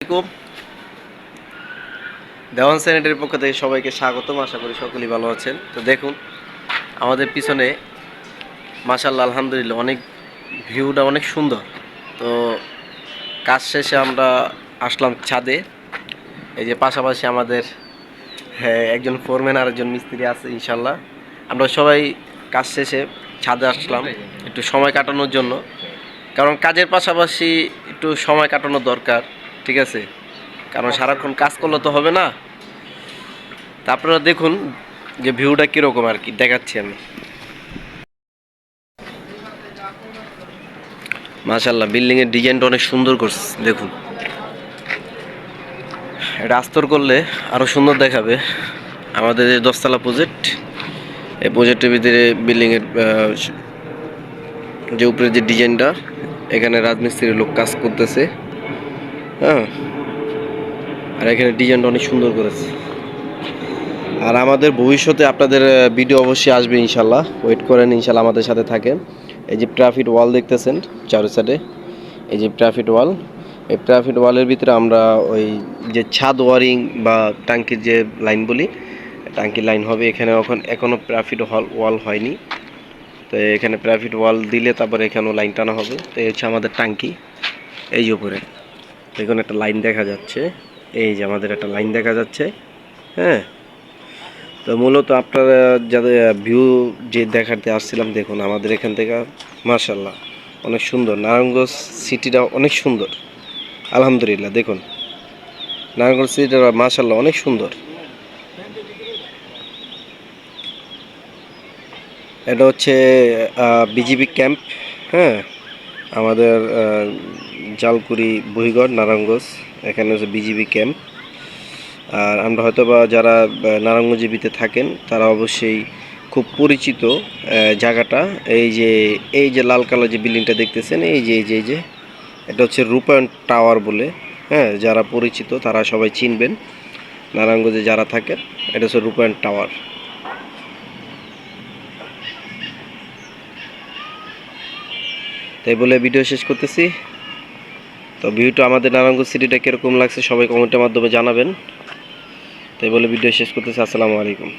আসসালামু দেওয়ান স্যানিটারির পক্ষ থেকে সবাইকে স্বাগতম। আশা করি সকলেই ভালো আছেন। তো দেখুন আমাদের পিছনে মাশাআল্লাহ আলহামদুলিল্লাহ অনেক ভিউটা অনেক সুন্দর। তো কাজ শেষে আমরা আসলাম ছাদে। এই যে পাশাপাশি আমাদের একজন ফোরম্যান আর একজন মিস্ত্রি আছে ইনশাল্লাহ। আমরা সবাই কাজ শেষে ছাদে আসলাম একটু সময় কাটানোর জন্য, কারণ কাজের পাশাপাশি একটু সময় কাটানো দরকার, ঠিক আছে? কারণ সারাক্ষণ কাজ করলে তো হবে না। তা আপনারা দেখুন যে ভিউটা কীরকম আর কি দেখাচ্ছি আমি। মাশাআল্লাহ বিল্ডিংয়ের ডিজাইনটা অনেক সুন্দর করছে দেখুন। এটা আস্তর করলে আরও সুন্দর দেখাবে। আমাদের যে 10তলা প্রজেক্ট, এই প্রজেক্টের ভিতরে বিল্ডিংয়ের যে উপরে যে ডিজাইনটা, এখানে রাজমিস্ত্রির লোক কাজ করতেছে। হ্যাঁ, আর এখানে ডিজাইনটা অনেক সুন্দর করেছে। আর আমাদের ভবিষ্যতে আপনাদের ভিডিও অবশ্যই আসবে ইনশাল্লাহ। ওয়েট করেন ইনশাল্লাহ, আমাদের সাথে থাকেন। এই যে ট্রাফিক ওয়াল দেখতেছেন চারো সাইডে, এই যে ট্রাফিক ওয়াল, এই ট্রাফিক ওয়ালের ভিতরে আমরা ওই যে ছাদ ওয়ারিং বা টাঙ্কির যে লাইন বলি, টাঙ্কির লাইন হবে এখানে। এখনও ট্রাফিক ওয়াল হয়নি। তো এখানে ট্রাফিক ওয়াল দিলে তারপরে এখানেও লাইন টানা হবে। তো এই হচ্ছে আমাদের টাঙ্কি। এই যে উপরে দেখুন একটা লাইন দেখা যাচ্ছে, এই যে আমাদের একটা লাইন দেখা যাচ্ছে। হ্যাঁ, তো মূলত আপনারা যাদের ভিউ যে দেখাতে আসছিলাম, দেখুন আমাদের এখান থেকে মাশাআল্লাহ অনেক সুন্দর। নারায়ণগঞ্জ সিটিটা অনেক সুন্দর আলহামদুলিল্লাহ। দেখুন নারায়ণগঞ্জ সিটিটা মাশাআল্লাহ অনেক সুন্দর। এটা হচ্ছে বিজিবি ক্যাম্প। হ্যাঁ, আমাদের জালকুড়ি বহিগড় নারায়ণগঞ্জ, এখানে হচ্ছে বিজিবি ক্যাম্প। আর আমরা হয়তো বা যারা নারায়ণগঞ্জে থাকেন তারা অবশ্যই খুব পরিচিত জায়গাটা। এই যে লাল কালার যে বিল্ডিংটা দেখতেছেন, এই যে এটা হচ্ছে রূপায়ণ টাওয়ার বলে। হ্যাঁ, যারা পরিচিত তারা সবাই চিনবেন। নারায়ণগঞ্জে যারা থাকেন, এটা হচ্ছে রূপায়ণ টাওয়ার। তাই বলে ভিডিও শেষ করতেছি। তো ভিউটা আমাদের নারায়ণগঞ্জ সিটিটা কীরকম লাগছে সবাই কমেন্টের মাধ্যমে জানাবেন। তাই বলে ভিডিও শেষ করতেছি। আসসালামু আলাইকুম।